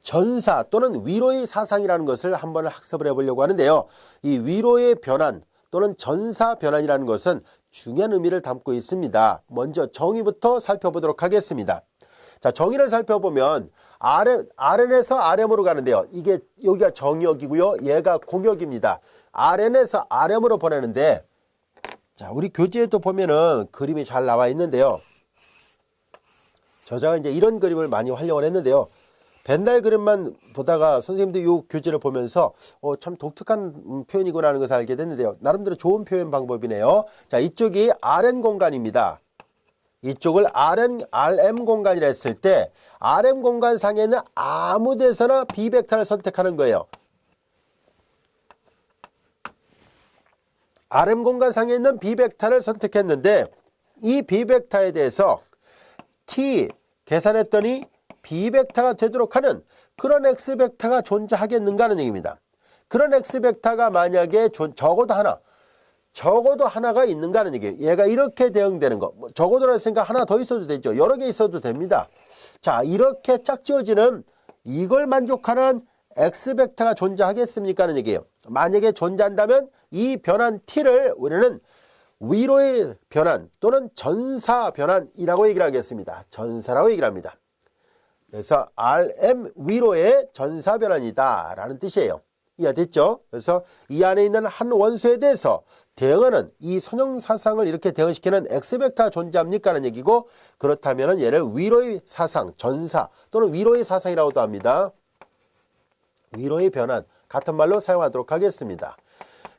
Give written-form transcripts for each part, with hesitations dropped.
전사 또는 위로의 사상이라는 것을 한번 학습을 해보려고 하는데요. 이 위로의 변환 또는 전사 변환이라는 것은 중요한 의미를 담고 있습니다. 먼저 정의부터 살펴보도록 하겠습니다. 자, 정의를 살펴보면 RN에서 RM으로 가는데요. 이게 여기가 정역이고요. 얘가 공역입니다. RN에서 RM으로 보내는데, 자, 우리 교재에도 보면은 그림이 잘 나와 있는데요. 저자가 이제 이런 그림을 많이 활용을 했는데요. 벤다의 그림만 보다가 선생님도 이 교재를 보면서 참 독특한 표현이구나 하는 것을 알게 됐는데요. 나름대로 좋은 표현 방법이네요. 자, 이쪽이 RN 공간입니다. 이쪽을 RM 공간이라 했을 때 RM 공간 상에는 아무 데서나 B벡터를 선택하는 거예요. RM 공간 상에 있는 B벡터를 선택했는데 이 B벡터에 대해서 T 계산했더니 B벡터가 되도록 하는 그런 X벡터가 존재하겠는가 하는 얘기입니다. 그런 X벡터가 만약에 적어도 하나가 있는가 하는 얘기예요. 얘가 이렇게 대응되는 거. 적어도라 했으니까 하나 더 있어도 되죠. 여러 개 있어도 됩니다. 자, 이렇게 짝지어지는 이걸 만족하는 X벡터가 존재하겠습니까 하는 얘기예요. 만약에 존재한다면 이 변환 T를 우리는 위로의 변환 또는 전사 변환이라고 얘기를 하겠습니다. 전사라고 얘기를 합니다. 그래서 RM 위로의 전사 변환이다 라는 뜻이에요. 이해됐죠? 그래서 이 안에 있는 한 원소에 대해서 대응하는 이 선형 사상을 이렇게 대응시키는 X벡터가 존재합니까 하는 얘기고, 그렇다면 얘를 위로의 사상, 전사 또는 위로의 사상이라고도 합니다. 위로의 변환 같은 말로 사용하도록 하겠습니다.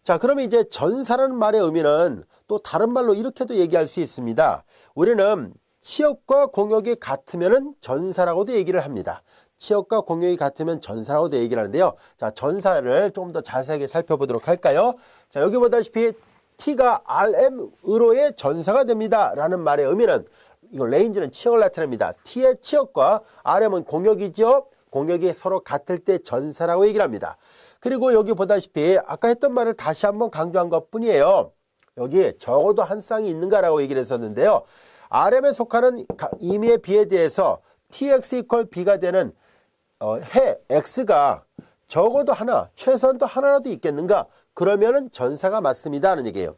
자, 그러면 이제 전사라는 말의 의미는 또 다른 말로 이렇게도 얘기할 수 있습니다. 우리는 치역과 공역이 같으면 전사라고도 얘기를 합니다. 치역과 공역이 같으면 전사라고도 얘기를 하는데요. 자, 전사를 좀 더 자세하게 살펴보도록 할까요? 자, 여기 보다시피 T가 RM으로의 전사가 됩니다 라는 말의 의미는, 이거 레인지는 치역을 나타냅니다. T의 치역과 RM은 공역이죠. 공역이 서로 같을 때 전사라고 얘기를 합니다. 그리고 여기 보다시피 아까 했던 말을 다시 한번 강조한 것 뿐이에요. 여기 적어도 한 쌍이 있는가라고 얘기를 했었는데요. RM에 속하는 임의의 B에 대해서 TX = B가 되는 해 X가 적어도 하나, 최소한도 하나라도 있겠는가? 그러면은 전사가 맞습니다 하는 얘기예요.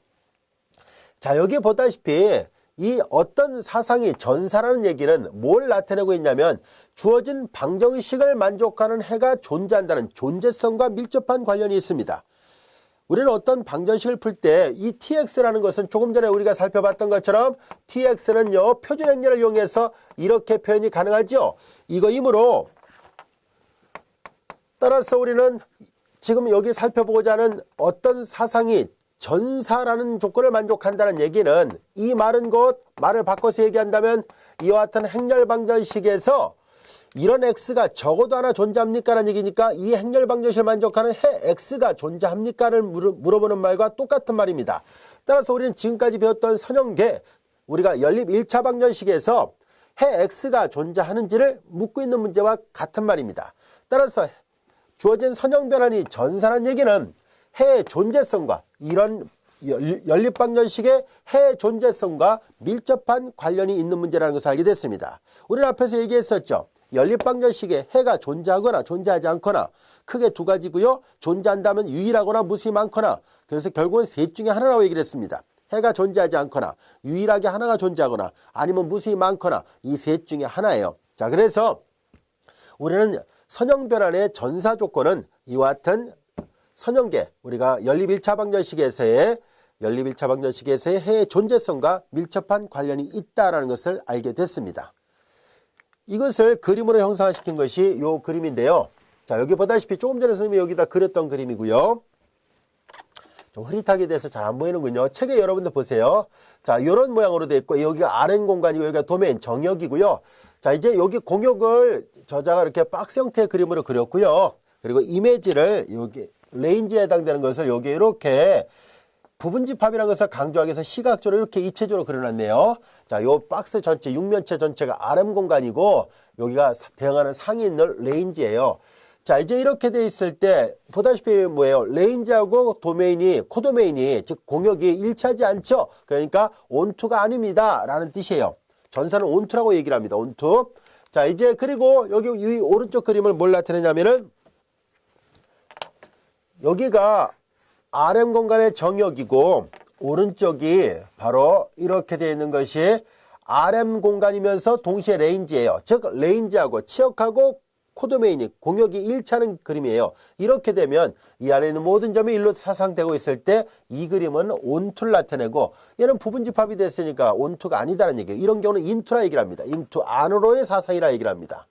자, 여기 보다시피 이 어떤 사상이 전사라는 얘기는 뭘 나타내고 있냐면 주어진 방정식을 만족하는 해가 존재한다는 존재성과 밀접한 관련이 있습니다. 우리는 어떤 방정식을 풀 때 이 tx라는 것은 조금 전에 우리가 살펴봤던 것처럼 tx는요 표준행렬을 이용해서 이렇게 표현이 가능하죠. 이거이므로 따라서 우리는 지금 여기 살펴보고자 하는 어떤 사상이 전사라는 조건을 만족한다는 얘기는, 이 말은 곧 말을 바꿔서 얘기한다면 이와 같은 행렬 방정식에서 이런 x가 적어도 하나 존재합니까? 라는 얘기니까 이 행렬 방정식을 만족하는 해 x가 존재합니까?를 물어보는 말과 똑같은 말입니다. 따라서 우리는 지금까지 배웠던 선형계, 우리가 연립 1차 방정식에서 해 x가 존재하는지를 묻고 있는 문제와 같은 말입니다. 따라서 주어진 선형 변환이 전사라는 얘기는 해의 존재성과 이런 연립 방정식의 해의 존재성과 밀접한 관련이 있는 문제라는 것을 알게 됐습니다. 우리는 앞에서 얘기했었죠. 연립 방정식에 해가 존재하거나 존재하지 않거나 크게 두 가지고요. 존재한다면 유일하거나 무수히 많거나, 그래서 결국은 셋 중에 하나라고 얘기를 했습니다. 해가 존재하지 않거나 유일하게 하나가 존재하거나 아니면 무수히 많거나 이 셋 중에 하나예요. 자, 그래서 우리는 선형 변환의 전사 조건은 이와 같은 선형계, 우리가 연립 1차 방정식에서의 해의 존재성과 밀접한 관련이 있다라는 것을 알게 됐습니다. 이것을 그림으로 형상화시킨 것이 이 그림인데요. 자, 여기 보다시피 조금 전에 선생님이 여기다 그렸던 그림이고요. 좀 흐릿하게 돼서 잘 안 보이는군요. 책에 여러분들 보세요. 자, 이런 모양으로 되어 있고 여기가 RN 공간이고 여기가 도메인 정역이고요. 자, 이제 여기 공역을 저자가 이렇게 박스 형태의 그림으로 그렸고요. 그리고 이미지를 여기 레인지에 해당되는 것을 여기 이렇게 부분집합이라는 것을 강조하기 위해서 시각적으로 이렇게 입체적으로 그려놨네요. 자, 요 박스 전체, 육면체 전체가 RM 공간이고 여기가 대응하는 상이 있는 레인지예요. 자, 이제 이렇게 돼 있을 때 보다시피 뭐예요? 레인지하고 도메인이, 코도메인이, 즉 공역이 일치하지 않죠? 그러니까 온투가 아닙니다 라는 뜻이에요. 전사는 온투라고 얘기를 합니다. 온투. 자, 이제 그리고 여기 이 오른쪽 그림을 뭘 나타내냐면은 여기가 RM 공간의 정역이고 오른쪽이 바로 이렇게 되어 있는 것이 RM 공간이면서 동시에 레인지예요. 즉 레인지하고 치역하고 코도메인이 공역이 일치하는 그림이에요. 이렇게 되면 이 안에 있는 모든 점이 일로 사상되고 있을 때 이 그림은 온투를 나타내고 얘는 부분집합이 됐으니까 온투가 아니다라는 얘기예요. 이런 경우는 인투라 얘기를 합니다. 인투 안으로의 사상이라 얘기를 합니다.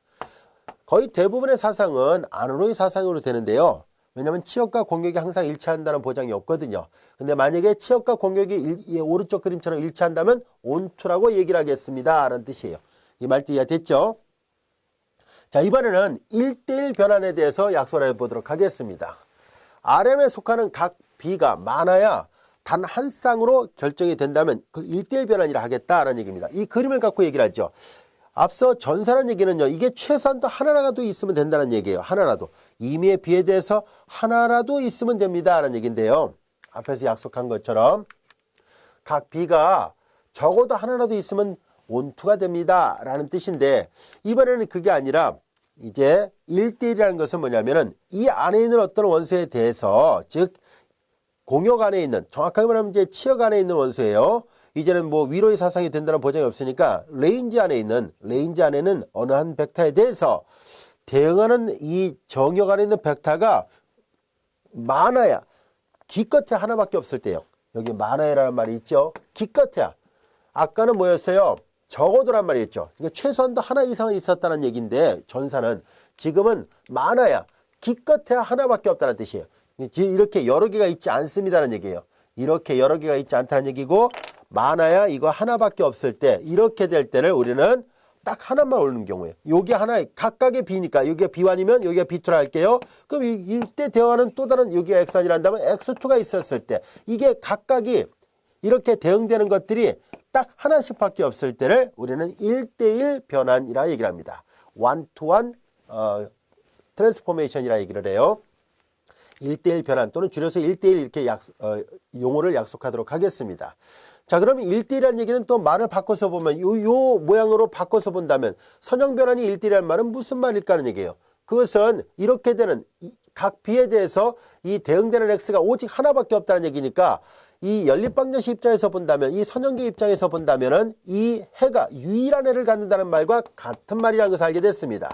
거의 대부분의 사상은 안으로의 사상으로 되는데요. 왜냐하면 치역과 공역이 항상 일치한다는 보장이 없거든요. 근데 만약에 치역과 공역이 오른쪽 그림처럼 일치한다면 온투라고 얘기를 하겠습니다 라는 뜻이에요. 이 말도 이해됐죠? 자, 이번에는 1대1 변환에 대해서 약속을 해보도록 하겠습니다. RM에 속하는 각 B가 많아야 단 한 쌍으로 결정이 된다면 그 1대1 변환이라 하겠다라는 얘기입니다. 이 그림을 갖고 얘기를 하죠. 앞서 전사라는 얘기는요. 이게 최소한도 하나라도 있으면 된다는 얘기예요. 하나라도. 임의의 B에 대해서 하나라도 있으면 됩니다 라는 얘기인데요. 앞에서 약속한 것처럼 각 B가 적어도 하나라도 있으면 온투가 됩니다 라는 뜻인데 이번에는 그게 아니라 이제 1대1이라는 것은 뭐냐면은 이 안에 있는 어떤 원소에 대해서 즉 공역 안에 있는 정확하게 말하면 이제 치역 안에 있는 원소예요. 이제는 뭐 위로의 사상이 된다는 보장이 없으니까 레인지 안에는 어느 한 벡터에 대해서 대응하는 이 정역 안에 있는 벡터가 많아야 기껏해 하나밖에 없을 때요. 여기 많아야라는 말이 있죠. 기껏해야. 아까는 뭐였어요? 적어도란 말이 있죠. 그러니까 최소한도 하나 이상은 있었다는 얘기인데 전사는 지금은 많아야 기껏해야 하나밖에 없다는 뜻이에요. 이렇게 여러 개가 있지 않습니다라는 얘기예요. 이렇게 여러 개가 있지 않다는 얘기고 많아야 이거 하나밖에 없을 때 이렇게 될 때를 우리는 딱 하나만 오는 경우에 여기 하나 각각의 B니까 여기가 B1이면 여기가 B2라 할게요. 그럼 이때 대응하는 또 다른 여기가 X1이라 한다면 X2가 있었을 때 이게 각각이 이렇게 대응되는 것들이 딱 하나씩 밖에 없을 때를 우리는 1대1 변환이라 얘기를 합니다. one-to-one 트랜스포메이션이라 얘기를 해요. 1대1 변환 또는 줄여서 1대1 이렇게 용어를 약속하도록 하겠습니다. 자, 그러면 1대1이라는 얘기는 또 말을 바꿔서 보면 요 모양으로 바꿔서 본다면 선형 변환이 1대1이라는 말은 무슨 말일까 하는 얘기예요. 그것은 이렇게 되는 각 B에 대해서 이 대응되는 X가 오직 하나밖에 없다는 얘기니까 이 연립방정식 입장에서 본다면 이 선형계 입장에서 본다면은 이 해가 유일한 해를 갖는다는 말과 같은 말이라는 것을 알게 됐습니다.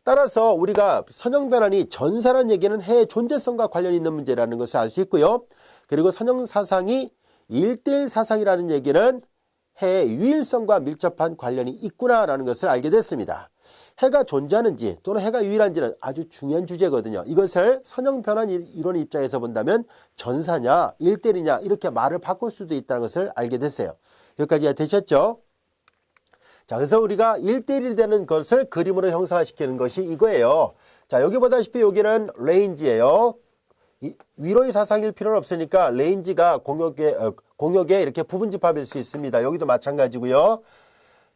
따라서 우리가 선형 변환이 전사라는 얘기는 해의 존재성과 관련이 있는 문제라는 것을 알 수 있고요. 그리고 선형 사상이 1대1 사상이라는 얘기는 해의 유일성과 밀접한 관련이 있구나라는 것을 알게 됐습니다. 해가 존재하는지 또는 해가 유일한지는 아주 중요한 주제거든요. 이것을 선형 변환 이론 입장에서 본다면 전사냐 1대1이냐 이렇게 말을 바꿀 수도 있다는 것을 알게 됐어요. 여기까지 되셨죠? 자, 그래서 우리가 1대1이 되는 것을 그림으로 형상화시키는 것이 이거예요. 자, 여기 보다시피 여기는 레인지예요. 위로의 사상일 필요는 없으니까 레인지가 공역에 이렇게 부분집합일 수 있습니다. 여기도 마찬가지고요.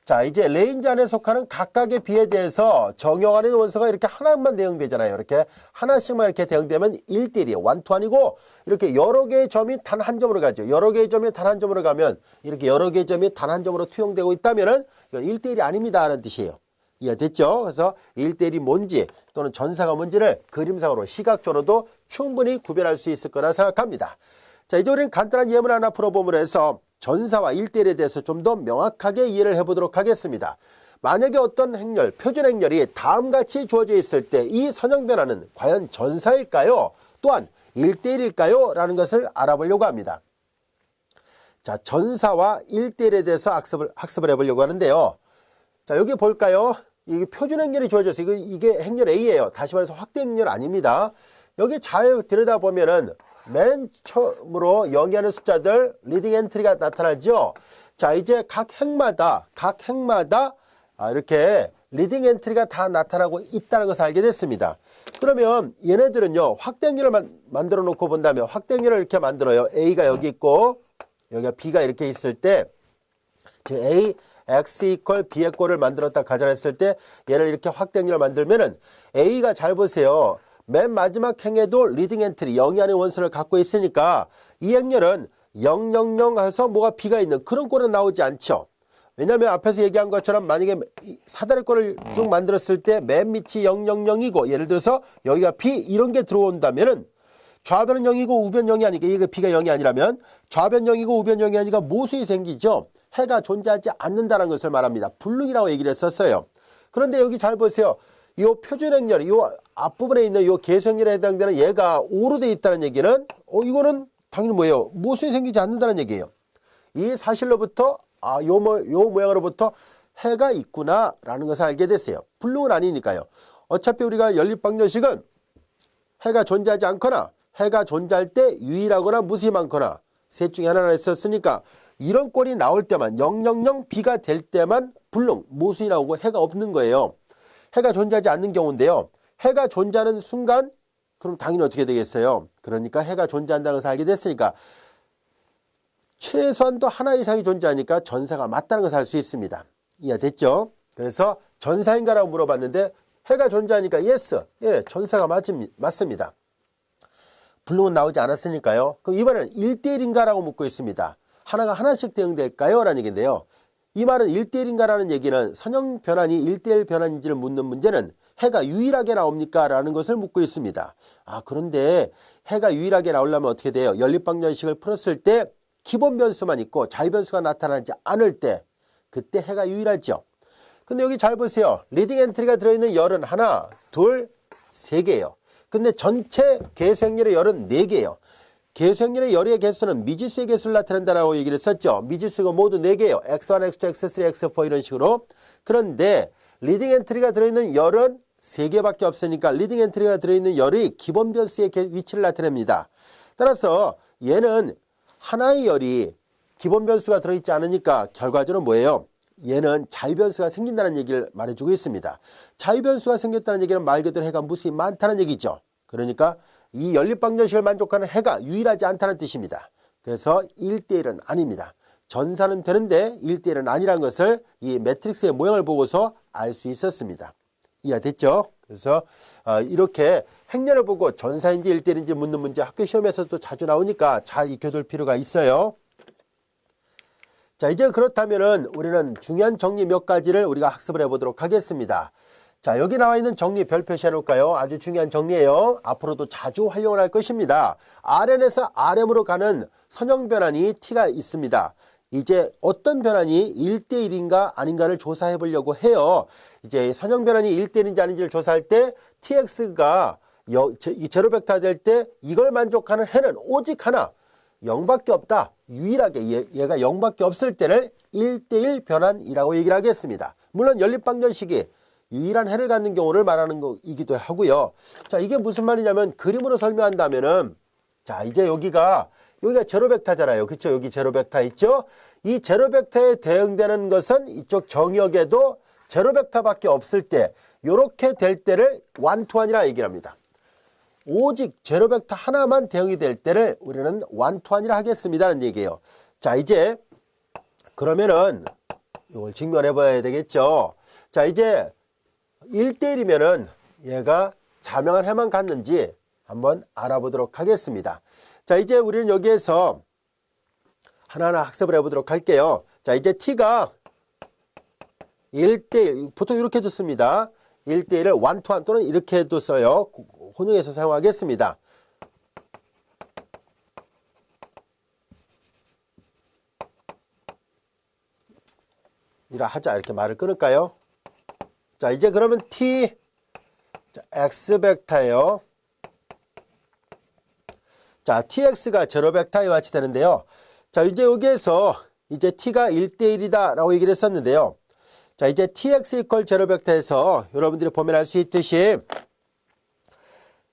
자, 이제 레인지 안에 속하는 각각의 B에 대해서 정역 안에 있는 원소가 이렇게 하나만 대응되잖아요. 이렇게 하나씩만 이렇게 대응되면 1대1이에요. 원투원이고 이렇게 여러 개의 점이 단 한 점으로 가죠. 여러 개의 점이 단 한 점으로 가면 이렇게 여러 개의 점이 단 한 점으로 투영되고 있다면은 이건 1대1이 아닙니다 하는 뜻이에요. 이해됐죠? 그래서 1대1이 뭔지 또는 전사가 뭔지를 그림상으로 시각적으로도 충분히 구별할 수 있을 거라 생각합니다. 자, 이제 우리는 간단한 예문 하나 풀어봄으로 해서 전사와 1대1에 대해서 좀 더 명확하게 이해를 해보도록 하겠습니다. 만약에 어떤 행렬, 표준 행렬이 다음같이 주어져 있을 때 이 선형 변화는 과연 전사일까요? 또한 1대1일까요? 라는 것을 알아보려고 합니다. 자, 전사와 1대1에 대해서 학습을 해보려고 하는데요. 자, 여기 볼까요? 이게 표준 행렬이 주어져서 이게 행렬 A예요. 다시 말해서 확대 행렬 아닙니다. 여기 잘 들여다보면은 맨 처음으로 영위하는 숫자들 리딩 엔트리가 나타나죠. 자, 이제 각 행마다 이렇게 리딩 엔트리가 다 나타나고 있다는 것을 알게 됐습니다. 그러면 얘네들은요 확대 행렬을 만들어 놓고 본다면 확대 행렬을 이렇게 만들어요. A가 여기 있고 여기가 B가 이렇게 있을 때 즉 A X 이퀄 B의 꼴을 만들었다 가정했을 때 얘를 이렇게 확대 행렬을 만들면은 A가 잘 보세요. 맨 마지막 행에도 리딩 엔트리 0이 아닌 원소를 갖고 있으니까 이 행렬은 000 해서 뭐가 B가 있는 그런 꼴은 나오지 않죠. 왜냐하면 앞에서 얘기한 것처럼 만약에 사다리꼴을 쭉 만들었을 때 맨 밑이 0, 0, 0이고 예를 들어서 여기가 B 이런 게 들어온다면은 좌변은 0이고 우변 0이 아니니까 이게 B가 0이 아니라면 좌변 0이고 우변 0이 아니니까 모순이 생기죠. 해가 존재하지 않는다는 것을 말합니다. 불능이라고 얘기를 했었어요. 그런데 여기 잘 보세요. 이 표준행렬, 이 앞부분에 있는 이 계수행렬에 해당되는 얘가 O로 되어 있다는 얘기는 이거는 당연히 뭐예요? 모순이 생기지 않는다는 얘기예요. 이 사실로부터 요 모양으로부터 해가 있구나라는 것을 알게 됐어요. 불능은 아니니까요. 어차피 우리가 연립방정식은 해가 존재하지 않거나 해가 존재할 때 유일하거나 무수히 많거나 셋 중에 하나를 했었으니까 이런 꼴이 나올 때만 000 B가 될 때만 불능, 모순이 나오고 해가 없는 거예요. 해가 존재하지 않는 경우인데요. 해가 존재하는 순간 그럼 당연히 어떻게 되겠어요? 그러니까 해가 존재한다는 것을 알게 됐으니까 최소한도 하나 이상이 존재하니까 전사가 맞다는 것을 알 수 있습니다. 이해됐죠? 그래서 전사인가라고 물어봤는데 해가 존재하니까 yes, 예, 전사가 맞습니다. 불능은 나오지 않았으니까요. 그럼 이번에는 1대1인가 라고 묻고 있습니다. 하나가 하나씩 대응될까요? 라는 얘기인데요. 이 말은 1대1인가 라는 얘기는 선형 변환이 1대1 변환인지를 묻는 문제는 해가 유일하게 나옵니까? 라는 것을 묻고 있습니다. 그런데 해가 유일하게 나오려면 어떻게 돼요? 연립방정식을 풀었을 때 기본 변수만 있고 자유 변수가 나타나지 않을 때 그때 해가 유일하죠. 근데 여기 잘 보세요. 리딩 엔트리가 들어있는 열은 하나, 둘, 세 개예요. 근데 전체 계수행렬의 열은 4개예요. 계수행렬의 열의 개수는 미지수의 개수를 나타낸다라고 얘기를 했었죠. 미지수가 모두 4개예요. x1, x2, x3, x4 이런 식으로. 그런데 리딩 엔트리가 들어있는 열은 3개밖에 없으니까 리딩 엔트리가 들어있는 열이 기본 변수의 위치를 나타냅니다. 따라서 얘는 하나의 열이 기본 변수가 들어있지 않으니까 결과적으로 뭐예요? 얘는 자유변수가 생긴다는 얘기를 말해주고 있습니다. 자유변수가 생겼다는 얘기는 말 그대로 해가 무수히 많다는 얘기죠. 그러니까 이 연립방정식을 만족하는 해가 유일하지 않다는 뜻입니다. 그래서 1대1은 아닙니다. 전사는 되는데 1대1은 아니라는 것을 이 매트릭스의 모양을 보고서 알 수 있었습니다. 이해됐죠? 그래서 이렇게 행렬을 보고 전사인지 1대1인지 묻는 문제 학교 시험에서도 자주 나오니까 잘 익혀둘 필요가 있어요. 자, 이제 그렇다면은 우리는 중요한 정리 몇 가지를 우리가 학습을 해보도록 하겠습니다. 자, 여기 나와 있는 정리 별 표시해 놓을까요? 아주 중요한 정리예요. 앞으로도 자주 활용을 할 것입니다. RN에서 RM으로 가는 선형 변환이 T가 있습니다. 이제 어떤 변환이 1대1인가 아닌가를 조사해 보려고 해요. 이제 선형 변환이 1대1인지 아닌지를 조사할 때 TX가 제로 벡터가 될 때 이걸 만족하는 해는 오직 하나. 0밖에 없다. 유일하게 얘가 0밖에 없을 때를 1대1 변환이라고 얘기를 하겠습니다. 물론 연립방정식이 유일한 해를 갖는 경우를 말하는 거이기도 하고요. 자, 이게 무슨 말이냐면 그림으로 설명한다면은 자, 이제 여기가 제로 벡터잖아요. 그렇죠? 여기 제로 벡터 있죠? 이 제로 벡터에 대응되는 것은 이쪽 정역에도 제로 벡터밖에 없을 때 이렇게 될 때를 원투원이라 얘기를 합니다. 오직 제로 벡터 하나만 대응이 될 때를 우리는 원투원이라 하겠습니다는 얘기예요. 자, 이제 그러면은 이걸 증명해 봐야 되겠죠. 자, 이제 1대1이면은 얘가 자명한 해만 갖는지 한번 알아보도록 하겠습니다. 자, 이제 우리는 여기에서 하나하나 학습을 해보도록 할게요. 자, 이제 T가 1대1, 보통 이렇게 뒀습니다. 1대1을 원투원 또는 이렇게도 써요. 혼용해서 사용하겠습니다. 이렇게 말을 끊을까요? 자, 이제 그러면 T, 자, X 벡터예요. 자, TX가 제로 벡터에 같이 되는데요. 자, 이제 여기에서 이제 T가 1대1이다 라고 얘기를 했었는데요. 자, 이제 TX 이퀄 제로 벡터에서 여러분들이 보면 알 수 있듯이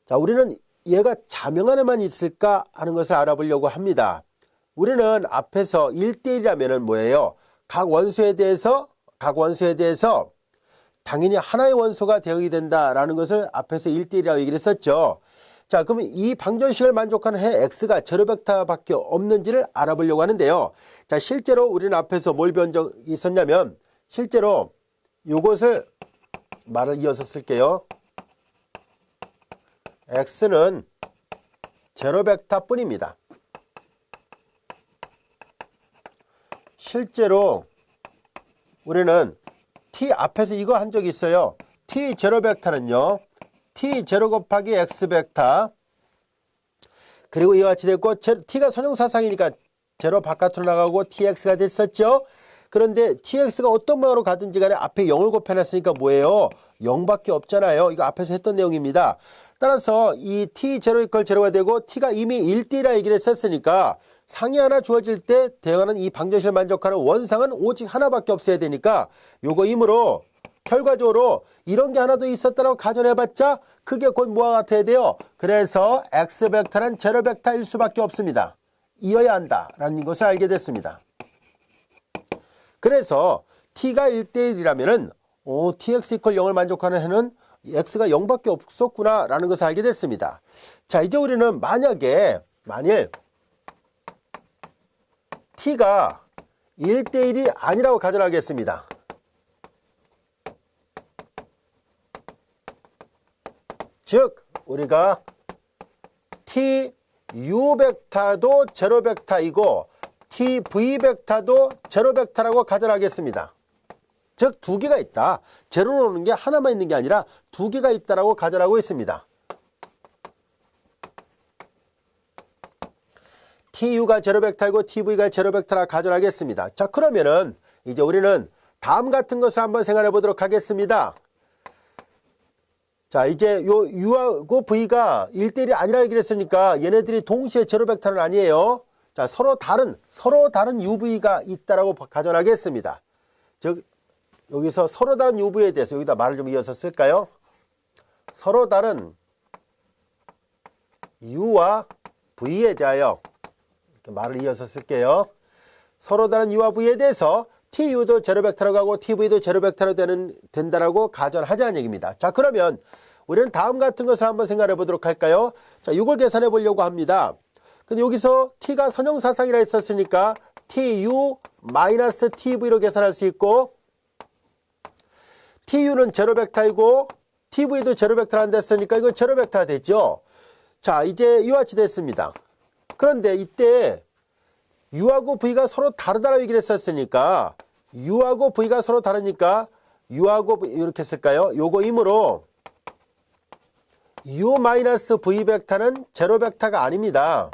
자, 우리는 얘가 자명한 해만 있을까 하는 것을 알아보려고 합니다. 우리는 앞에서 1대1이라면 뭐예요? 각 원소에 대해서 당연히 하나의 원소가 대응이 된다라는 것을 앞에서 1대1이라고 얘기를 했었죠. 자, 그러면 이 방정식을 만족하는 해 X가 제로 벡터밖에 없는지를 알아보려고 하는데요. 자, 실제로 우리는 앞에서 뭘 배운 적이 있었냐면 실제로 이것을 말을 이어서 쓸게요. X는 제로 벡터 뿐입니다. 실제로 우리는 t 앞에서 이거 한 적이 있어요. t 제로 벡터는요. t 제로 곱하기 x 벡터 그리고 이와 같이 됐고 t가 선형사상이니까 제로 바깥으로 나가고 tx가 됐었죠. 그런데 tx가 어떤 방향으로 가든지 간에 앞에 0을 곱해놨으니까 뭐예요? 0밖에 없잖아요. 이거 앞에서 했던 내용입니다. 따라서 이 t 제로 이퀄 제로가 되고 t가 이미 1대1이라 얘기를 했었으니까 상이 하나 주어질 때 대응하는 이 방정식을 만족하는 원상은 오직 하나밖에 없어야 되니까 요거이므로 결과적으로 이런 게 하나 더 있었다고 가정해봤자 그게 곧 뭐와 같아야 돼요? 그래서 x 벡터는 제로 벡터일 수밖에 없습니다. 이어야 한다라는 것을 알게 됐습니다. 그래서 t가 1대1이라면은 tx 이퀄 0을 만족하는 해는 x가 0밖에 없었구나 라는 것을 알게 됐습니다. 자, 이제 우리는 만일 t가 1대1이 아니라고 가정하겠습니다. 즉 우리가 t u 벡터도 제로 벡터이고 t v 벡터도 제로 벡터라고 가정하겠습니다. 즉 두 개가 있다. 제로로 오는 게 하나만 있는 게 아니라 두 개가 있다라고 가정하고 있습니다. tu가 제로 벡터이고 tv가 제로 벡터라 가정하겠습니다. 자, 그러면은 이제 우리는 다음 같은 것을 한번 생각해 보도록 하겠습니다. 자, 이제 요 u하고 v가 1대1이 아니라 얘기를 했으니까 얘네들이 동시에 제로 벡터는 아니에요. 자, 서로 다른 uv가 있다라고 가정하겠습니다. 즉 여기서 서로 다른 uv에 대해서 여기다 말을 좀 이어서 쓸까요? 서로 다른 u와 v에 대하여 이렇게 말을 이어서 쓸게요. 서로 다른 u와 v에 대해서 tu도 제로 벡터라고 하고 tv도 제로 벡터로 된다라고 가정하자는 얘기입니다. 자, 그러면 우리는 다음 같은 것을 한번 생각해 보도록 할까요? 자, 이걸 계산해 보려고 합니다. 근데 여기서 t가 선형사상이라 했었으니까 tu-tv로 계산할 수 있고 tu는 제로 벡터이고 tv도 제로 벡터라 안 됐으니까 이건 제로 벡터가 됐죠. 자, 이제 이와 같이 됐습니다. 그런데 이때 u하고 v가 서로 다르다라고 얘기를 했었으니까 u하고 v가 서로 다르니까 u하고 v 이렇게 쓸까요? 요거이므로 u-v 벡터는 제로 벡터가 아닙니다.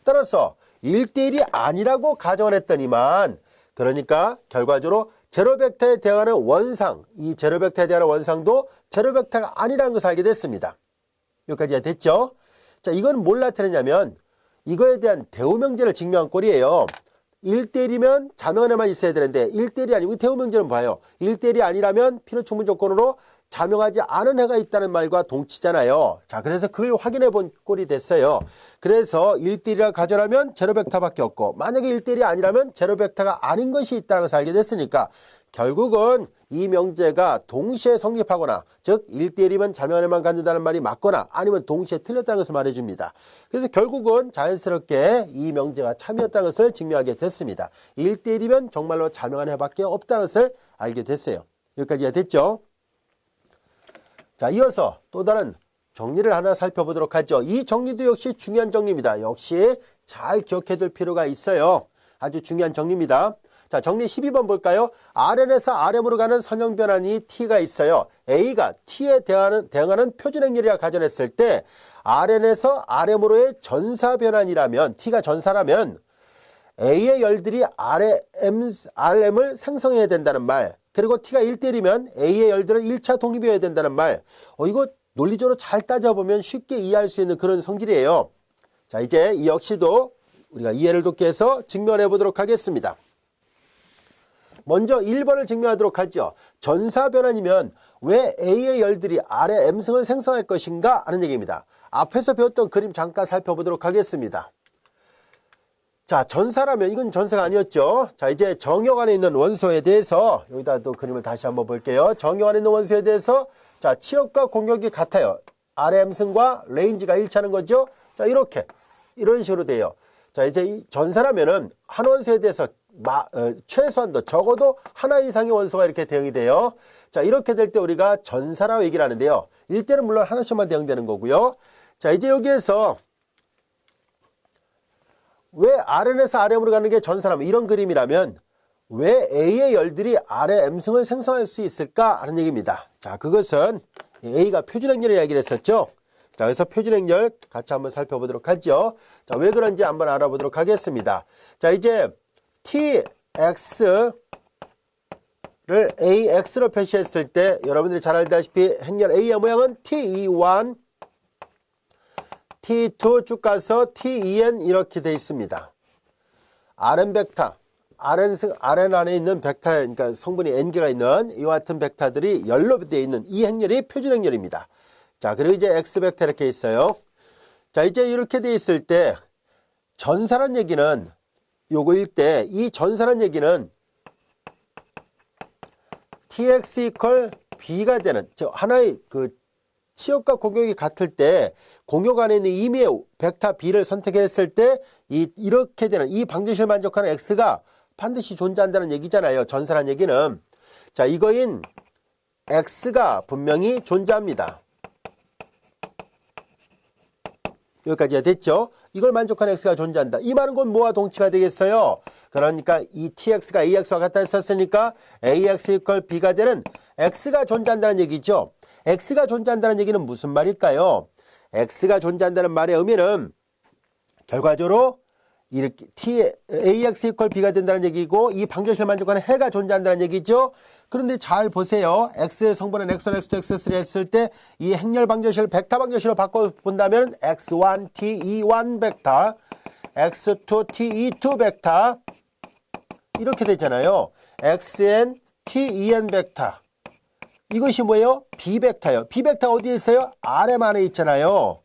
따라서 1대1이 아니라고 가정을 했더니만 그러니까 결과적으로 제로 벡터에 대응하는 원상, 이 제로 벡터에 대응하는 원상도 제로 벡터가 아니라는 것을 알게 됐습니다. 여기까지가 됐죠? 자, 이건 뭘 나타내냐면 이거에 대한 대우명제를 증명한 꼴이에요. 1대1이면 자명안에만 있어야 되는데 1대1이 아니고 대우명제는 봐요. 1대1이 아니라면 필요 충분 조건으로 자명하지 않은 해가 있다는 말과 동치잖아요. 자, 그래서 그걸 확인해 본 꼴이 됐어요. 그래서 1대1이라 가정하면 제로 벡터밖에 없고 만약에 1대1이 아니라면 제로 벡터가 아닌 것이 있다는 것을 알게 됐으니까 결국은 이 명제가 동시에 성립하거나 즉 1대1이면 자명안에만 갖는다는 말이 맞거나 아니면 동시에 틀렸다는 것을 말해줍니다. 그래서 결국은 자연스럽게 이 명제가 참이었다는 것을 증명하게 됐습니다. 1대1이면 정말로 자명안에밖에 없다는 것을 알게 됐어요. 여기까지가 됐죠? 자, 이어서 또 다른 정리를 하나 살펴보도록 하죠. 이 정리도 역시 중요한 정리입니다. 역시 잘 기억해 둘 필요가 있어요. 아주 중요한 정리입니다. 자, 정리 12번 볼까요? Rn에서 Rm으로 가는 선형 변환이 T가 있어요. A가 T에 대응하는 표준 행렬이라 가정했을 때 Rn에서 Rm으로의 전사 변환이라면 T가 전사라면 A의 열들이 Rm을 생성해야 된다는 말, 그리고 T가 1대1이면 A의 열들은 1차 독립이어야 된다는 말. 이거 논리적으로 잘 따져보면 쉽게 이해할 수 있는 그런 성질이에요. 자, 이제 이 역시도 우리가 이해를 돕기 위해서 증명해 보도록 하겠습니다. 먼저 1번을 증명하도록 하죠. 전사 변환이면 왜 A의 열들이 R의 M승을 생성할 것인가 하는 얘기입니다. 앞에서 배웠던 그림 잠깐 살펴보도록 하겠습니다. 자, 전사라면 이건 전사가 아니었죠. 자, 이제 정역 안에 있는 원소에 대해서 여기다 또 그림을 다시 한번 볼게요. 정역 안에 있는 원소에 대해서 자, 치역과 공역이 같아요. R의 M승과 레인지가 일치하는 거죠. 자, 이런 식으로 돼요. 자, 이제 이 전사라면은 한 원소에 대해서 최소한도 적어도 하나 이상의 원소가 이렇게 대응이 돼요. 자, 이렇게 될 때 우리가 전사라고 얘기를 하는데요. 1대는 물론 하나씩만 대응되는 거고요. 자, 이제 여기에서 왜 Rn에서 Rm으로 가는 게 전사라면 이런 그림이라면 왜 A의 열들이 R의 M승을 생성할 수 있을까 하는 얘기입니다. 자, 그것은 A가 표준행렬 이야기를 했었죠. 자, 그래서 표준행렬 같이 한번 살펴보도록 하죠. 자, 왜 그런지 한번 알아보도록 하겠습니다. 자, 이제 TX를 AX로 표시했을 때 여러분들이 잘 알다시피 행렬 A의 모양은 T21, T2 쭉 가서 TEN 이렇게 되어 있습니다. Rn 벡터, Rn 안에 있는 벡터, 그러니까 성분이 N개가 있는 이와 같은 벡터들이 열로 되어 있는 이 행렬이 표준행렬입니다. 자, 그리고 이제 X 벡터 이렇게 있어요. 자, 이제 이렇게 되어 있을 때 전사란 얘기는 요거일 때 이 전사란 얘기는 TX 이퀄 B가 되는, 즉 하나의 그 치역과 공역이 같을 때 공역 안에 있는 임의의 벡터 B를 선택했을 때 이렇게 되는 이 방정식을 만족하는 X가 반드시 존재한다는 얘기잖아요. 전사란 얘기는. 자, 이거인 X가 분명히 존재합니다. 여기까지가 됐죠? 이걸 만족하는 X가 존재한다. 이 말은 곧 뭐와 동치가 되겠어요? 그러니까 이 TX가 AX와 같다 했었으니까 AX 이퀄 B가 되는 X가 존재한다는 얘기죠. X가 존재한다는 얘기는 무슨 말일까요? X가 존재한다는 말의 의미는 결과적으로 이렇게 AX 이퀄 B가 된다는 얘기고 이 방정식을 만족하는 해가 존재한다는 얘기죠. 그런데 잘 보세요. X의 성분은 X1, X2, X3 했을 때 이 행렬 방정식을 벡터 방정식으로 바꿔본다면 X1, TE1 벡터, X2, TE2 벡터 이렇게 되잖아요. XN, TEN 벡터. 이것이 뭐예요? B벡터예요. B벡터 어디에 있어요? RM 안에 있잖아요.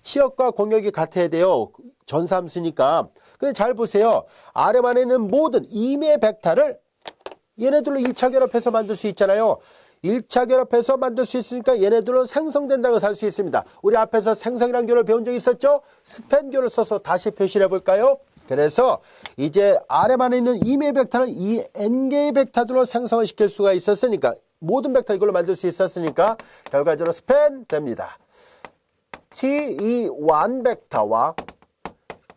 치역과 공역이 같아야 돼요. 전사함수니까. 근데 잘 보세요. RM 안에 있는 모든 임의 벡터를 얘네들로 1차 결합해서 만들 수 있잖아요. 1차 결합해서 만들 수 있으니까 얘네들로 생성된다는 것을 알 수 있습니다. 우리 앞에서 생성이라는 교를 배운 적이 있었죠? 스팬교를 써서 다시 표시를 해볼까요? 그래서 이제 RM 안에 있는 임의 벡터를 이 n개의 벡터들로 생성을 시킬 수가 있었으니까 모든 벡터 이걸로 만들 수 있었으니까 결과적으로 스팬 됩니다. TE1 벡터와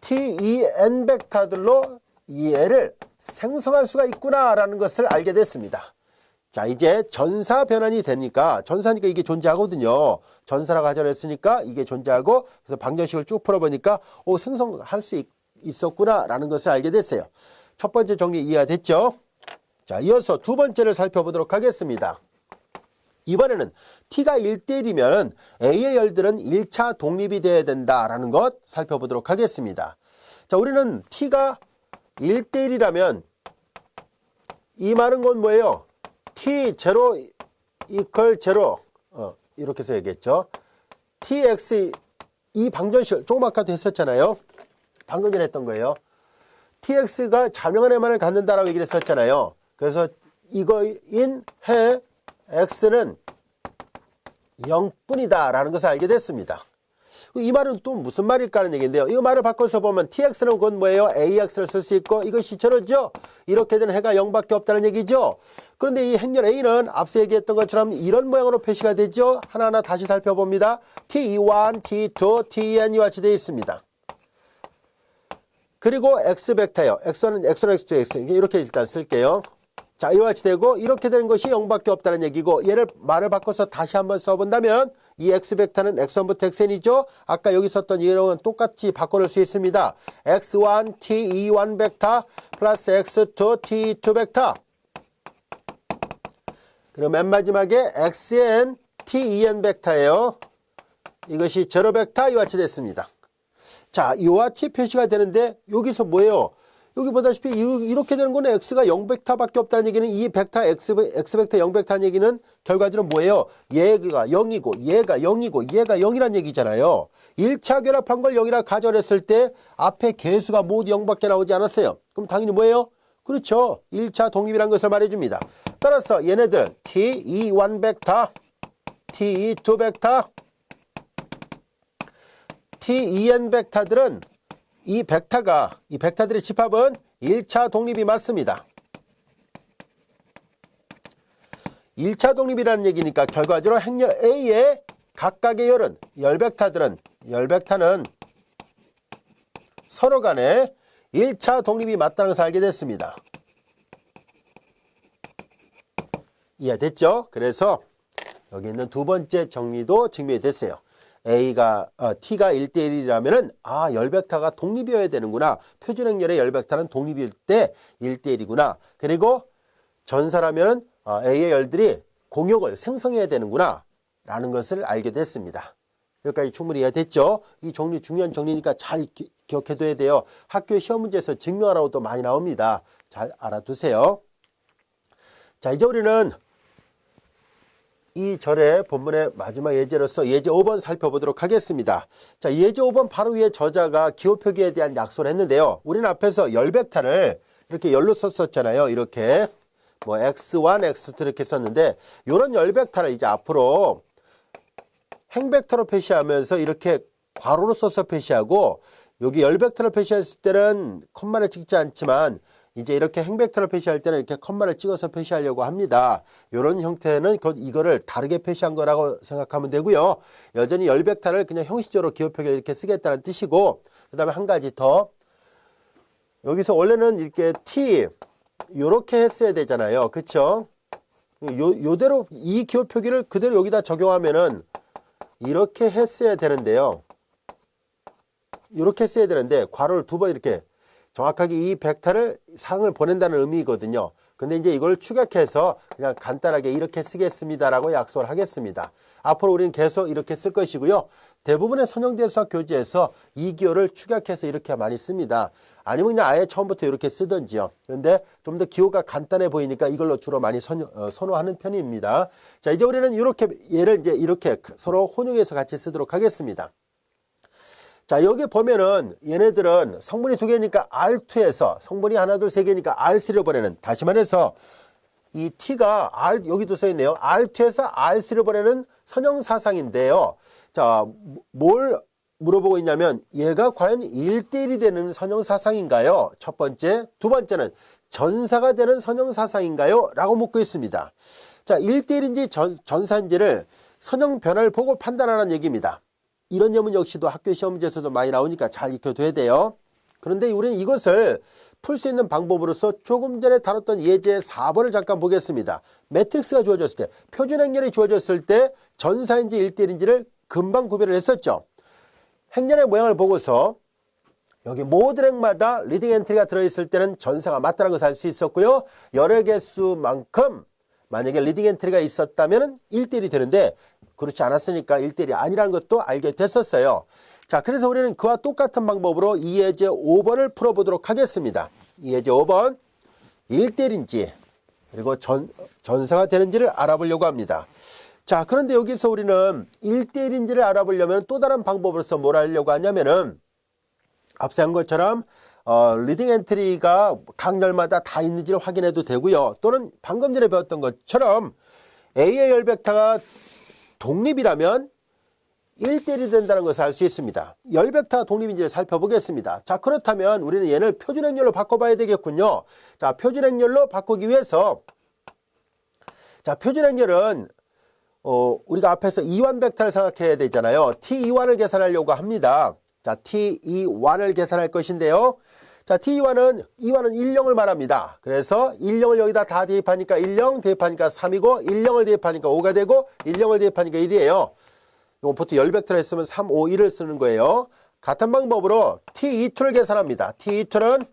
TEN 벡터들로 이 애를 생성할 수가 있구나라는 것을 알게 됐습니다. 자, 이제 전사 변환이 되니까, 전사니까 이게 존재하거든요. 전사라고 가정했으니까 이게 존재하고, 그래서 방정식을 쭉 풀어보니까, 생성할 수 있었구나라는 것을 알게 됐어요. 첫 번째 정리 이해가 됐죠? 자, 이어서 두 번째를 살펴보도록 하겠습니다. 이번에는 T가 1대1이면 A의 열들은 1차 독립이 되어야 된다라는 것 살펴보도록 하겠습니다. 자, 우리는 T가 1대1이라면 이 말은 건 뭐예요? T0 이퀄 0 이렇게 해서 얘기했죠. TX 이 방정식 조금 아까도 했었잖아요. 방금 전에 했던 거예요. TX가 자명한 해만을 갖는다라고 얘기를 했었잖아요. 그래서 이거인 해 X는 0뿐이다 라는 것을 알게 됐습니다. 이 말은 또 무슨 말일까 하는 얘기인데요. 이 말을 바꿔서 보면 TX는 그건 뭐예요? AX를 쓸 수 있고 이것이 저러죠? 이렇게 되는 해가 0밖에 없다는 얘기죠. 그런데 이 행렬 A는 앞서 얘기했던 것처럼 이런 모양으로 표시가 되죠. 하나하나 다시 살펴봅니다. T1, T2, TN 이와 같이 되어 있습니다. 그리고 X벡터요. X1, X2, X 이렇게 일단 쓸게요. 자, 이와 같이 되고 이렇게 되는 것이 0밖에 없다는 얘기고 얘를 말을 바꿔서 다시 한번 써본다면 이 X벡터는 X1부터 XN이죠. 아까 여기 썼던 이런 똑같이 바꿔놓을 수 있습니다. X1 TE1 벡터 플러스 X2 TE2 벡터 그리고 맨 마지막에 XN TEN 벡터예요. 이것이 제로 벡터 이와 같이 됐습니다. 자, 이와 같이 표시가 되는데 여기서 뭐예요? 여기 보다시피 이렇게 되는 거는 X가 0벡터밖에 없다는 얘기는 이 벡터 X벡터 0벡터라는 얘기는 결과적으로 뭐예요? 얘가 0이고 얘가 0이고 얘가 0이란 얘기잖아요. 1차 결합한 걸 0이라 가정했을 때 앞에 개수가 모두 0밖에 나오지 않았어요. 그럼 당연히 뭐예요? 그렇죠. 1차 독립이라는 것을 말해줍니다. 따라서 얘네들 TE1 벡터, TE2 벡터, TEN 벡터들은 이 벡터들의 집합은 1차 독립이 맞습니다. 1차 독립이라는 얘기니까 결과적으로 행렬 A의 각각의 열벡터는 서로 간에 1차 독립이 맞다는 것을 알게 됐습니다. 이해됐죠? 그래서 여기 있는 두 번째 정리도 증명이 됐어요. T가 1대1이라면은 열벡터가 독립이어야 되는구나. 표준 행렬의 열벡터는 독립일 때 1대1이구나. 그리고 전사라면은 A의 열들이 공역을 생성해야 되는구나 라는 것을 알게 됐습니다. 여기까지 충분히 이해됐죠? 이 정리 중요한 정리니까 잘 기억해둬야 돼요. 학교 시험 문제에서 증명하라고 또 많이 나옵니다. 잘 알아두세요. 자, 이제 우리는 이 절의 본문의 마지막 예제로서 예제 5번 살펴보도록 하겠습니다. 자, 예제 5번 바로 위에 저자가 기호표기에 대한 약속을 했는데요. 우리는 앞에서 열벡터를 이렇게 열로 썼었잖아요. 이렇게 뭐 x1, x2 이렇게 썼는데 이런 열벡터를 이제 앞으로 행벡터로 표시하면서 이렇게 괄호로 써서 표시하고 여기 열벡터를 표시했을 때는 콤마를 찍지 않지만 이제 이렇게 행벡터를 표시할 때는 이렇게 콤마를 찍어서 표시하려고 합니다. 이런 형태는 이거를 다르게 표시한 거라고 생각하면 되고요. 여전히 열벡터를 그냥 형식적으로 기호표기를 이렇게 쓰겠다는 뜻이고 그 다음에 한 가지 더 여기서 원래는 이렇게 T 이렇게 했어야 되잖아요. 그쵸? 요대로 이 기호표기를 그대로 여기다 적용하면은 이렇게 했어야 되는데요. 이렇게 했어야 되는데 괄호를 두 번 이렇게 정확하게 이 벡터를 상을 보낸다는 의미거든요. 근데 이제 이걸 축약해서 그냥 간단하게 이렇게 쓰겠습니다라고 약속을 하겠습니다. 앞으로 우리는 계속 이렇게 쓸 것이고요. 대부분의 선형대수학 교재에서 이 기호를 축약해서 이렇게 많이 씁니다. 아니면 그냥 아예 처음부터 이렇게 쓰든지요. 근데 좀 더 기호가 간단해 보이니까 이걸로 주로 많이 선호하는 편입니다. 자, 이제 우리는 이렇게 얘를 이제 이렇게 서로 혼용해서 같이 쓰도록 하겠습니다. 자, 여기 보면은 얘네들은 성분이 두 개니까 R2에서 성분이 하나, 둘, 세 개니까 R3를 보내는, 다시 말해서 이 T가 여기도 써 있네요. R2에서 R3를 보내는 선형사상인데요. 자, 뭘 물어보고 있냐면 얘가 과연 1대1이 되는 선형사상인가요? 첫 번째. 두 번째는 전사가 되는 선형사상인가요? 라고 묻고 있습니다. 자, 1대1인지 전사인지를 선형 변화를 보고 판단하라는 얘기입니다. 이런 예문 역시도 학교 시험 문제에서도 많이 나오니까 잘 익혀둬야 돼요. 그런데 우리는 이것을 풀 수 있는 방법으로서 조금 전에 다뤘던 예제 4번을 잠깐 보겠습니다. 매트릭스가 주어졌을 때, 표준 행렬이 주어졌을 때 전사인지 1대1인지를 금방 구별을 했었죠. 행렬의 모양을 보고서 여기 모든 행마다 리딩 엔트리가 들어있을 때는 전사가 맞다는 것을 알 수 있었고요. 여러 개수만큼 만약에 리딩 엔트리가 있었다면 1대1이 되는데 그렇지 않았으니까 1대1이 아니라는 것도 알게 됐었어요. 자, 그래서 우리는 그와 똑같은 방법으로 이 예제 5번을 풀어보도록 하겠습니다. 이 예제 5번 1대1인지 그리고 전사가 되는지를 알아보려고 합니다. 자, 그런데 여기서 우리는 1대1인지를 알아보려면 또 다른 방법으로서 뭘 하려고 하냐면은 앞서 한 것처럼 리딩 엔트리가 각 열마다 다 있는지를 확인해도 되고요. 또는 방금 전에 배웠던 것처럼 A의 열벡터가 독립이라면 1대1이 된다는 것을 알 수 있습니다. 열벡터가 독립인지를 살펴보겠습니다. 자, 그렇다면 우리는 얘를 표준행렬로 바꿔봐야 되겠군요. 자, 표준행렬로 바꾸기 위해서 자, 표준행렬은 우리가 앞에서 이완 벡터를 생각해야 되잖아요. T2완을 계산하려고 합니다. 자, T2완을 계산할 것인데요. 자, T2완은 1영을 말합니다. 그래서 1영을 여기다 다 대입하니까 1영, 대입하니까 3이고 1영을 대입하니까 5가 되고 1영을 대입하니까 1이에요. 이거 보통 열벡터를 했으면 3, 5, 1을 쓰는 거예요. 같은 방법으로 T2를 계산합니다. T2는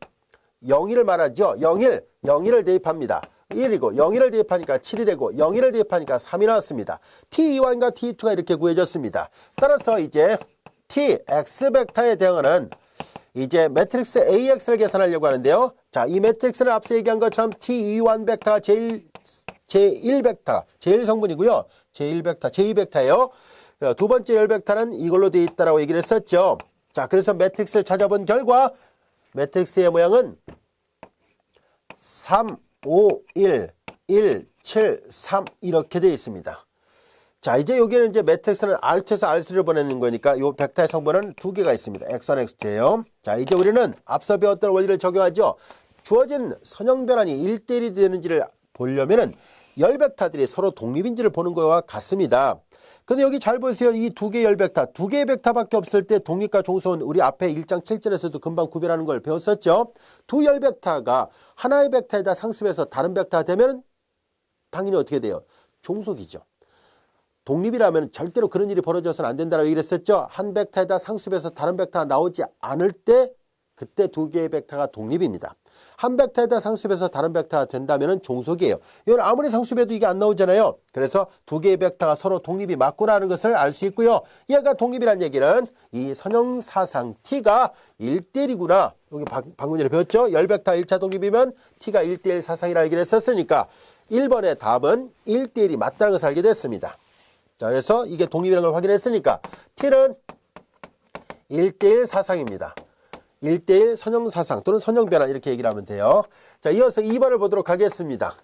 0일을 말하죠. 0일을 대입합니다. 1이고 0일을 대입하니까 7이 되고 0일을 대입하니까 3이 나왔습니다. T2완과 T2가 이렇게 구해졌습니다. 따라서 이제 T, X 벡터에 대응하는 이제 매트릭스 AX를 계산하려고 하는데요. 자, 이 매트릭스는 앞서 얘기한 것처럼 T2완 벡터가 제1 벡터, 제일 성분이고요. 제1 벡터, 제2 벡터예요. 두 번째 열 벡터는 이걸로 되어 있다라고 얘기를 했었죠. 자, 그래서 매트릭스를 찾아본 결과 매트릭스의 모양은 3, 5, 1, 1, 7, 3 이렇게 되어 있습니다. 자, 이제 여기는 이제 매트릭스는 R2에서 R3를 보내는 거니까 이 벡터의 성분은 두 개가 있습니다. X1, X2예요. 자, 이제 우리는 앞서 배웠던 원리를 적용하죠. 주어진 선형 변환이 1대1이 되는지를 보려면은 열 벡터들이 서로 독립인지를 보는 것과 같습니다. 근데 여기 잘 보세요. 이 두 개의 열 벡터, 두 개의 벡터밖에 없을 때 독립과 종소는 우리 앞에 1장 7절에서도 금방 구별하는 걸 배웠었죠. 두 열 벡터가 하나의 벡터에다 상습해서 다른 벡터가 되면 당연히 어떻게 돼요? 종속이죠. 독립이라면 절대로 그런 일이 벌어져서는 안 된다고 얘기를 했었죠. 한 벡터에다 상수배에서 다른 벡터가 나오지 않을 때 그때 두 개의 벡터가 독립입니다. 한 벡터에다 상수배에서 다른 벡터가 된다면 종속이에요. 이건 아무리 상수배도 이게 안 나오잖아요. 그래서 두 개의 벡터가 서로 독립이 맞구나 하는 것을 알 수 있고요. 얘가 독립이란 얘기는 이 선형사상 T가 1대1이구나. 여기 방금 전에 배웠죠? 열 벡터 1차 독립이면 T가 1대1 사상이라고 얘기를 했었으니까 1번의 답은 1대1이 맞다는 것을 알게 됐습니다. 자, 그래서 이게 독립이라는 걸 확인했으니까 T는 1대1 사상입니다. 1대1 선형사상 또는 선형변화 이렇게 얘기를 하면 돼요. 자, 이어서 2번을 보도록 하겠습니다.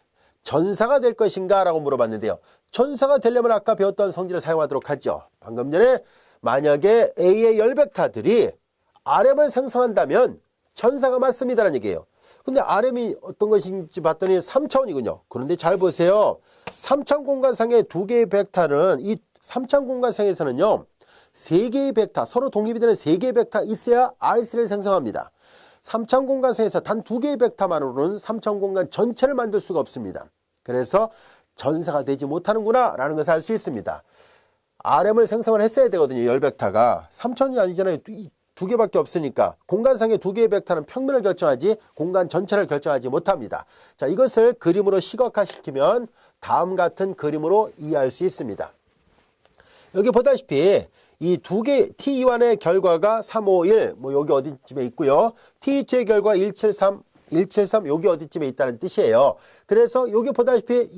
전사가 될 것인가 라고 물어봤는데요. 전사가 되려면 아까 배웠던 성질을 사용하도록 하죠. 방금 전에 만약에 A의 열벡터들이 RM을 생성한다면 전사가 맞습니다라는 얘기예요. 근데 RM이 어떤 것인지 봤더니 3차원이군요. 그런데 잘 보세요. 3차원 공간상의 두 개의 벡터는 이 3차원 공간상에서는요. 3개의 벡터, 서로 독립이 되는 3개의 벡터 있어야 R3를 생성합니다. 3차원 공간상에서 단 2개의 벡터만으로는 3차원 공간 전체를 만들 수가 없습니다. 그래서 전사가 되지 못하는구나 라는 것을 알 수 있습니다. RM을 생성을 했어야 되거든요. 열 벡터가. 3차원이 아니잖아요. 두 개밖에 없으니까 공간상의 두 개의 벡터는 평면을 결정하지 공간 전체를 결정하지 못합니다. 자, 이것을 그림으로 시각화시키면 다음 같은 그림으로 이해할 수 있습니다. 여기 보다시피 이 두 개 T21의 결과가 351, 뭐 여기 어디쯤에 있고요. T2의 결과 173, 173 여기 어디쯤에 있다는 뜻이에요. 그래서 여기 보다시피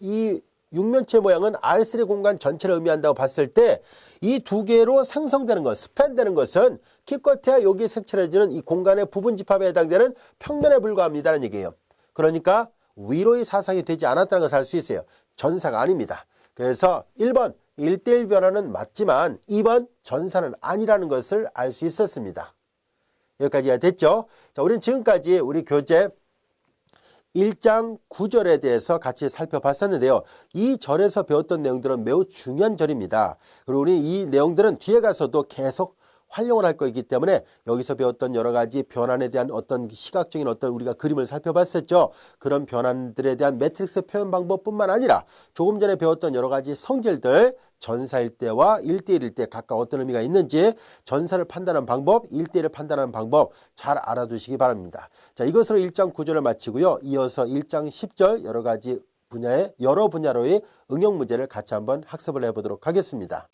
이 육면체 모양은 R3 공간 전체를 의미한다고 봤을 때 이 두 개로 생성되는 것, 스팬되는 것은 기껏해야 여기 색칠해지는 이 공간의 부분 집합에 해당되는 평면에 불과합니다라는 얘기예요. 그러니까 위로의 사상이 되지 않았다는 것을 알 수 있어요. 전사가 아닙니다. 그래서 1번 1대1 변화는 맞지만 2번 전사는 아니라는 것을 알 수 있었습니다. 여기까지가 됐죠? 자, 우리는 지금까지 우리 교재 1장 9절에 대해서 같이 살펴봤었는데요. 이 절에서 배웠던 내용들은 매우 중요한 절입니다. 그리고 우리 이 내용들은 뒤에 가서도 계속 활용을 할 거이기 때문에 여기서 배웠던 여러 가지 변환에 대한 어떤 시각적인 어떤 우리가 그림을 살펴봤었죠. 그런 변환들에 대한 매트릭스 표현 방법뿐만 아니라 조금 전에 배웠던 여러 가지 성질들, 전사일 때와 1대1일 때 각각 어떤 의미가 있는지 전사를 판단하는 방법, 1대1을 판단하는 방법 잘 알아두시기 바랍니다. 자, 이것으로 1장 9절을 마치고요. 이어서 1장 10절 여러 가지 분야의 여러 분야로의 응용 문제를 같이 한번 학습을 해보도록 하겠습니다.